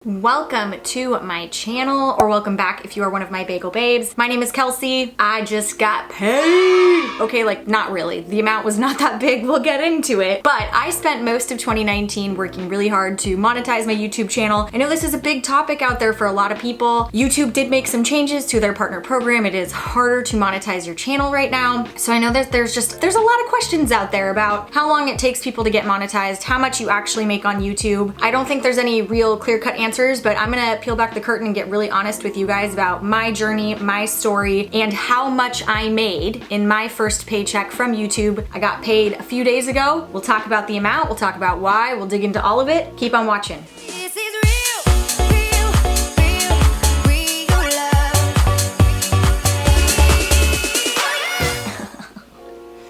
Welcome to my channel, or welcome back if you are one of my bagel babes. My name is Kelsey. I just got paid. Okay, like not really. The amount was not that big. We'll get into it. But I spent most of 2019 working really hard to monetize my YouTube channel. I know this is a big topic out there for a lot of people. YouTube did make some changes to their partner program. It is harder to monetize your channel right now. So I know that there's a lot of questions out there about how long it takes people to get monetized, how much you actually make on YouTube. I don't think there's any real clear-cut answers, but I'm gonna peel back the curtain and get really honest with you guys about my journey, my story, and how much I made in my first paycheck from YouTube. I got paid a few days ago. We'll talk about the amount, we'll talk about why, we'll dig into all of it. Keep on watching.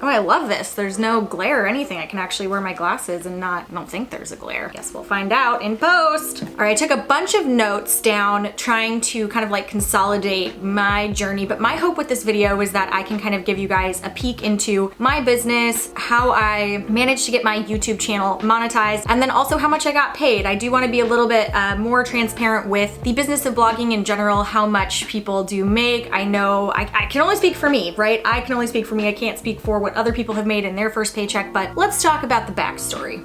Oh, I love this. There's no glare or anything. I can actually wear my glasses and I don't think there's a glare. Guess we'll find out in post. All right, I took a bunch of notes down trying to kind of like consolidate my journey, but my hope with this video is that I can kind of give you guys a peek into my business, how I managed to get my YouTube channel monetized, and then also how much I got paid. I do want to be a little bit more transparent with the business of blogging in general, how much people do make. I know I can only speak for me, right? I can only speak for me. I can't speak for what other people have made in their first paycheck, but let's talk about the backstory.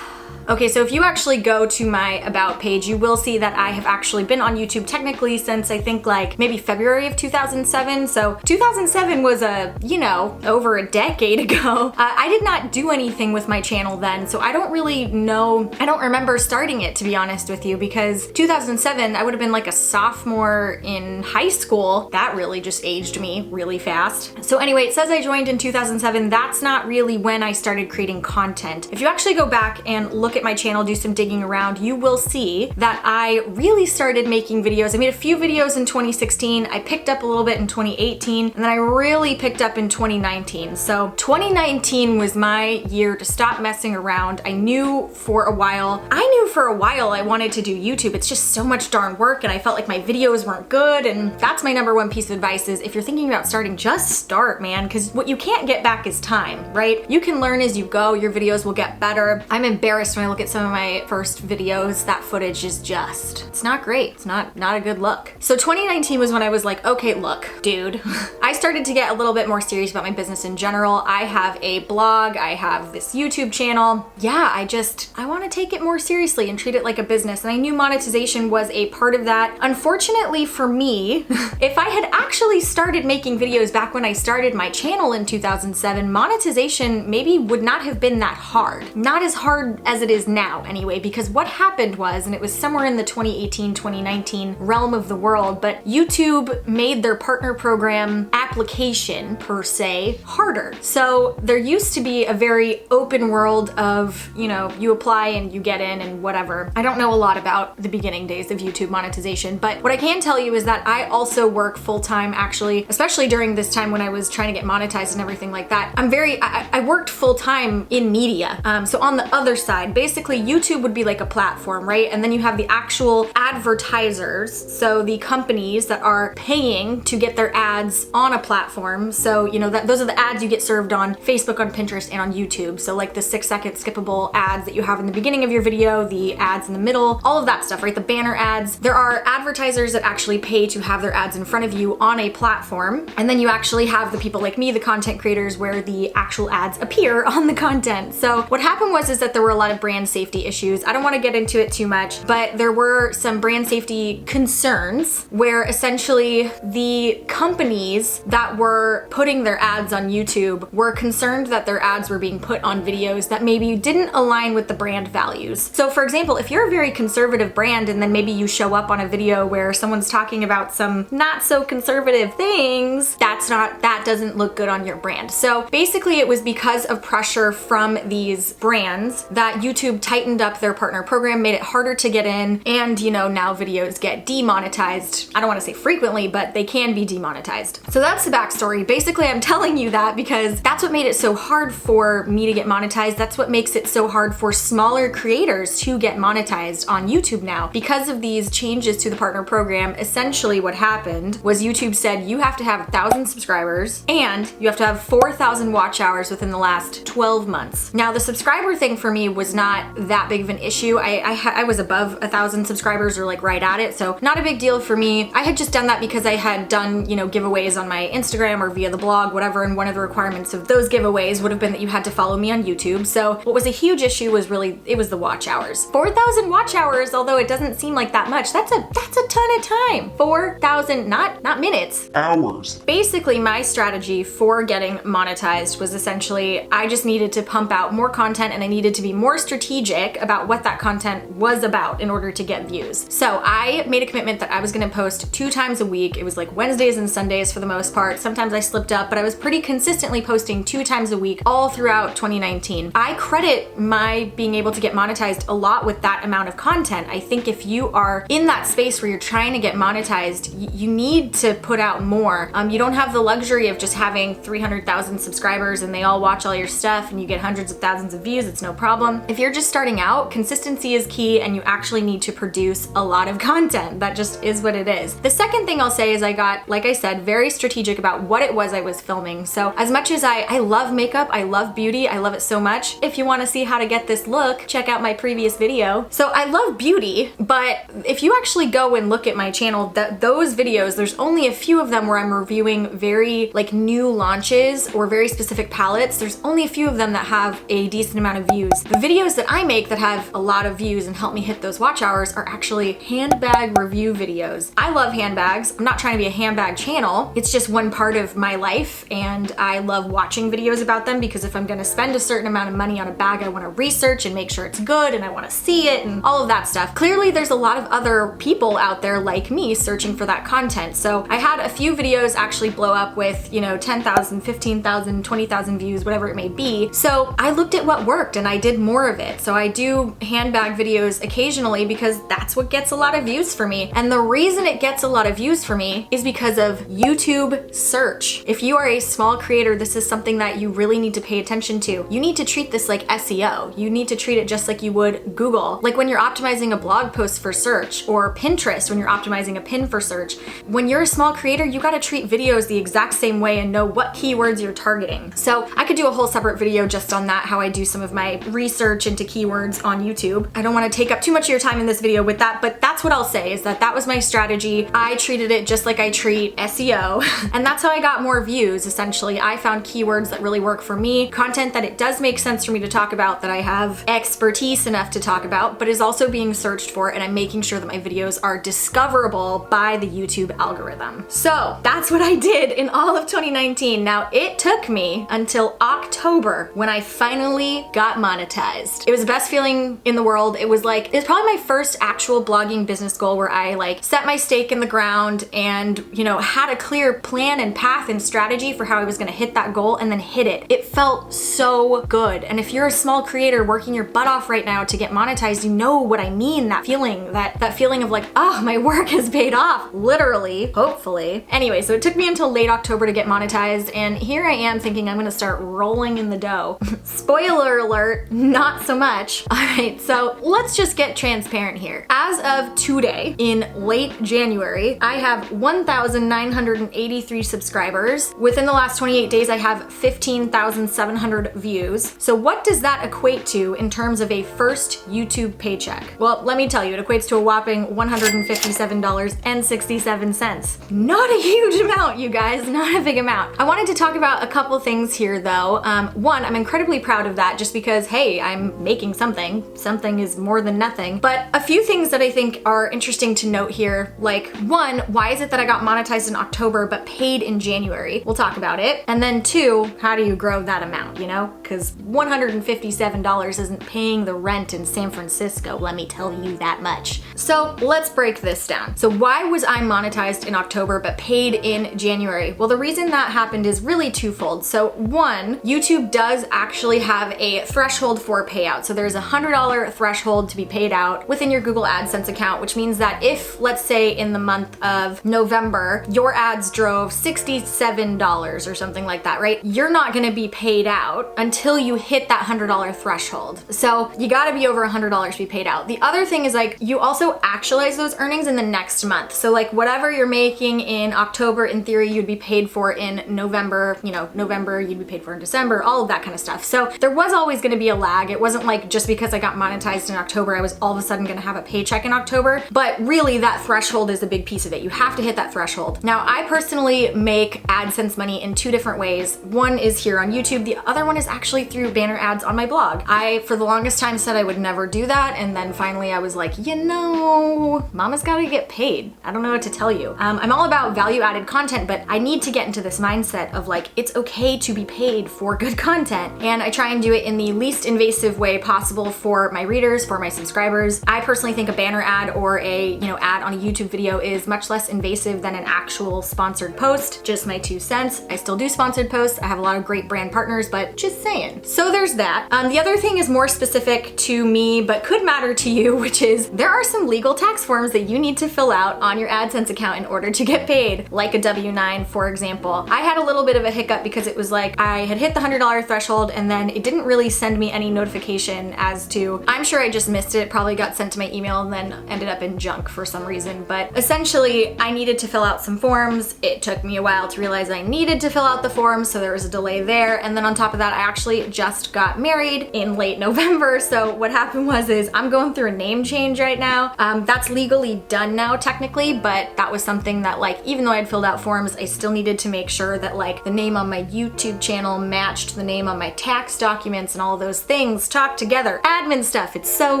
Okay, so if you actually go to my About page, you will see that I have actually been on YouTube technically since I think like maybe February of 2007. So 2007 was over a decade ago. I did not do anything with my channel then, so I don't really know, I don't remember starting it, to be honest with you, because 2007, I would have been like a sophomore in high school. That really just aged me really fast. So anyway, it says I joined in 2007. That's not really when I started creating content. If you actually go back and look at my channel, do some digging around, you will see that I really started making videos. I made a few videos in 2016. I picked up a little bit in 2018, and then I really picked up in 2019. So 2019 was my year to stop messing around. I knew for a while I wanted to do YouTube. It's just so much darn work, and I felt like my videos weren't good, and that's my number one piece of advice is if you're thinking about starting, just start, man, because what you can't get back is time, right? You can learn as you go. Your videos will get better. I'm embarrassed when I look at some of my first videos. That footage is just, it's not great. It's not a good look. So 2019 was when I was like, okay, look, dude. I started to get a little bit more serious about my business in general. I have a blog, I have this YouTube channel. Yeah, I want to take it more seriously and treat it like a business. And I knew monetization was a part of that. Unfortunately for me, if I had actually started making videos back when I started my channel in 2007, monetization maybe would not have been that hard. Not as hard as it is now anyway, because what happened was, and it was somewhere in the 2018, 2019 realm of the world, but YouTube made their partner program application per se harder. So there used to be a very open world of, you apply and you get in and whatever. I don't know a lot about the beginning days of YouTube monetization, but what I can tell you is that I also work full-time actually, especially during this time when I was trying to get monetized and everything like that. I worked full-time in media. So on the other side, basically YouTube would be like a platform, right? And then you have the actual advertisers, so the companies that are paying to get their ads on a platform. So, those are the ads you get served on Facebook, on Pinterest, and on YouTube. So like the 6-second skippable ads that you have in the beginning of your video, the ads in the middle, all of that stuff, right? The banner ads. There are advertisers that actually pay to have their ads in front of you on a platform. And then you actually have the people like me, the content creators, where the actual ads appear on the content. So what happened is that there were a lot of brand safety issues. I don't want to get into it too much, but there were some brand safety concerns where essentially the companies that were putting their ads on YouTube were concerned that their ads were being put on videos that maybe didn't align with the brand values. So for example, if you're a very conservative brand and then maybe you show up on a video where someone's talking about some not so conservative things, that doesn't look good on your brand. So basically it was because of pressure from these brands that YouTube tightened up their partner program, made it harder to get in, and now videos get demonetized. I don't want to say frequently, but they can be demonetized. So that's the backstory. Basically, I'm telling you that because that's what made it so hard for me to get monetized. That's what makes it so hard for smaller creators to get monetized on YouTube now. Because of these changes to the partner program, essentially what happened was YouTube said you have to have 1,000 subscribers and you have to have 4,000 watch hours within the last 12 months. Now, the subscriber thing for me was not not that big of an issue. I was above 1,000 subscribers or like right at it, so not a big deal for me. I had just done that because I had done, you know, giveaways on my Instagram or via the blog, whatever, and one of the requirements of those giveaways would have been that you had to follow me on YouTube. So what was a huge issue was really, it was the watch hours. 4,000 watch hours, although it doesn't seem like that much, that's a ton of time. 4,000, not minutes. Hours. Basically, my strategy for getting monetized was essentially I just needed to pump out more content, and I needed to be more strategic about what that content was about in order to get views. So I made a commitment that I was gonna post 2 times a week. It was like Wednesdays and Sundays for the most part. Sometimes I slipped up, but I was pretty consistently posting 2 times a week all throughout 2019. I credit my being able to get monetized a lot with that amount of content. I think if you are in that space where you're trying to get monetized, you need to put out more. You don't have the luxury of just having 300,000 subscribers and they all watch all your stuff and you get hundreds of thousands of views. It's no problem. If you're just starting out, consistency is key, and you actually need to produce a lot of content. That just is what it is. The second thing I'll say is I got, like I said, very strategic about what it was I was filming. So as much as I love makeup, I love beauty, I love it so much. If you want to see how to get this look, check out my previous video. So I love beauty, but if you actually go and look at my channel, those videos, there's only a few of them where I'm reviewing very like new launches or very specific palettes. There's only a few of them that have a decent amount of views. The videos that I make that have a lot of views and help me hit those watch hours are actually handbag review videos. I love handbags. I'm not trying to be a handbag channel. It's just one part of my life, and I love watching videos about them because if I'm gonna spend a certain amount of money on a bag, I wanna research and make sure it's good and I wanna see it and all of that stuff. Clearly there's a lot of other people out there like me searching for that content. So I had a few videos actually blow up with, you know, 10,000, 15,000, 20,000 views, whatever it may be. So I looked at what worked and I did more of it. So I do handbag videos occasionally because that's what gets a lot of views for me. And the reason it gets a lot of views for me is because of YouTube search. If you are a small creator, this is something that you really need to pay attention to. You need to treat this like SEO. You need to treat it just like you would Google. Like when you're optimizing a blog post for search, or Pinterest when you're optimizing a pin for search. When you're a small creator, you gotta treat videos the exact same way and know what keywords you're targeting. So I could do a whole separate video just on that, how I do some of my research into keywords on YouTube. I don't wanna take up too much of your time in this video with that, but that's what I'll say, is that that was my strategy. I treated it just like I treat SEO, and that's how I got more views, essentially. I found keywords that really work for me, content that it does make sense for me to talk about, that I have expertise enough to talk about, but is also being searched for, and I'm making sure that my videos are discoverable by the YouTube algorithm. So that's what I did in all of 2019. Now it took me until October when I finally got monetized. It was the best feeling in the world. It was probably my first actual blogging business goal where I like set my stake in the ground and, you know, had a clear plan and path and strategy for how I was gonna hit that goal and then hit it. It felt so good. And if you're a small creator working your butt off right now to get monetized, you know what I mean, that feeling, that feeling of like, oh, my work has paid off, literally, hopefully. Anyway, so it took me until late October to get monetized, and here I am thinking I'm gonna start rolling in the dough. Spoiler alert, not so much. All right, so let's just get transparent here. As of today, in late January, I have 1,983 subscribers. Within the last 28 days, I have 15,700 views. So what does that equate to in terms of a first YouTube paycheck? Well, let me tell you, it equates to a whopping $157.67. Not a huge amount, you guys, not a big amount. I wanted to talk about a couple things here though. One, I'm incredibly proud of that just because, hey, I'm making something. Something is more than nothing. But a few things that I think are interesting to note here, like one, why is it that I got monetized in October but paid in January? We'll talk about it. And then two, how do you grow that amount, you know? Because $157 isn't paying the rent in San Francisco, let me tell you that much. So let's break this down. So why was I monetized in October but paid in January? Well, the reason that happened is really twofold. So one, YouTube does actually have a threshold for payout. So there's a $100 threshold to be paid out within your Google AdSense account, which means that if, let's say in the month of November, your ads drove $67 or something like that, right? You're not gonna be paid out until you hit that $100 threshold. So you gotta be over $100 to be paid out. The other thing is like, you also actualize those earnings in the next month. So like whatever you're making in October, in theory, you'd be paid for in November, you know, November, you'd be paid for in December, all of that kind of stuff. So there was always gonna be a lag. It wasn't wasn't like just because I got monetized in October, I was all of a sudden gonna have a paycheck in October. But really that threshold is a big piece of it. You have to hit that threshold. Now, I personally make AdSense money in 2 different ways. One is here on YouTube. The other one is actually through banner ads on my blog. I, for the longest time, said I would never do that. And then finally I was like, you know, mama's gotta get paid. I don't know what to tell you. I'm all about value-added content, but I need to get into this mindset of like, it's okay to be paid for good content. And I try and do it in the least invasive way possible for my readers, for my subscribers. I personally think a banner ad or a, ad on a YouTube video is much less invasive than an actual sponsored post. Just my 2 cents. I still do sponsored posts. I have a lot of great brand partners, but just saying. So there's that. The other thing is more specific to me, but could matter to you, which is there are some legal tax forms that you need to fill out on your AdSense account in order to get paid, like a W-9, for example. I had a little bit of a hiccup because it was like I had hit the $100 threshold and then it didn't really send me any notification as to, I'm sure I just missed it, probably got sent to my email and then ended up in junk for some reason. But essentially I needed to fill out some forms. It took me a while to realize I needed to fill out the forms, so there was a delay there. And then on top of that, I actually just got married in late November. So what happened was I'm going through a name change right now. That's legally done now technically, but that was something that like, even though I'd filled out forms, I still needed to make sure that like the name on my YouTube channel matched the name on my tax documents and all those things talk together. Admin stuff, it's so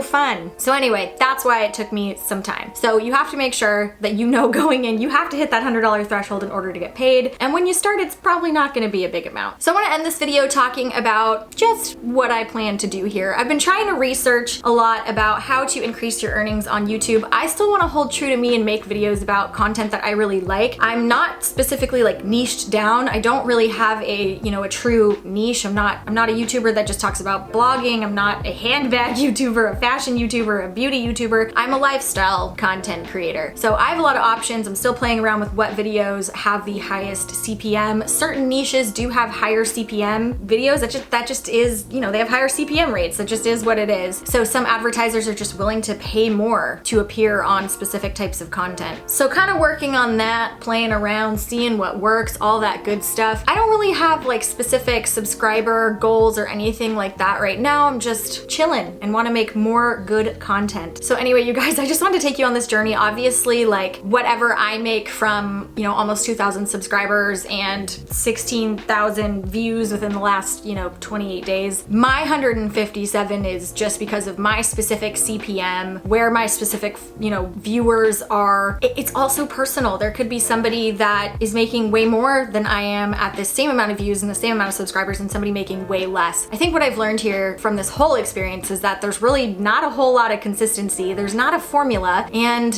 fun. So anyway, that's why it took me some time. So you have to make sure that going in, you have to hit that $100 threshold in order to get paid. And when you start, it's probably not gonna be a big amount. So I wanna end this video talking about just what I plan to do here. I've been trying to research a lot about how to increase your earnings on YouTube. I still wanna hold true to me and make videos about content that I really like. I'm not specifically like niched down. I don't really have a true niche. I'm not a YouTuber that just talks about blogging. I'm not a handbag YouTuber, a fashion YouTuber, a beauty YouTuber. I'm a lifestyle content creator. So I have a lot of options. I'm still playing around with what videos have the highest CPM. Certain niches do have higher CPM videos. That just is, they have higher CPM rates. That just is what it is. So some advertisers are just willing to pay more to appear on specific types of content. So kind of working on that, playing around, seeing what works, all that good stuff. I don't really have like specific subscriber goals or anything like that right now. I'm just chilling and want to make more good content. So anyway, you guys, I just wanted to take you on this journey. Obviously, like whatever I make from, almost 2,000 subscribers and 16,000 views within the last, 28 days, my 157 is just because of my specific CPM, where my specific, viewers are. It's also personal. There could be somebody that is making way more than I am at the same amount of views and the same amount of subscribers and somebody making way less. I think what I've learned here from this whole experience is that there's really not a whole lot of consistency. There's not a formula, and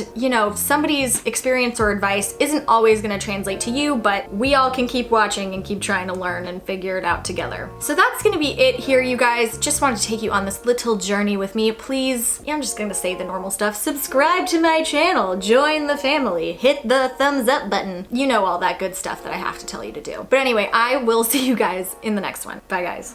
somebody's experience or advice isn't always going to translate to you, but we all can keep watching and keep trying to learn and figure it out together. So that's going to be it here, you guys. Just wanted to take you on this little journey with me. Please, I'm just going to say the normal stuff. Subscribe to my channel, join the family, hit the thumbs up button. All that good stuff that I have to tell you to do. But anyway, I will see you guys in the next one. Bye, guys.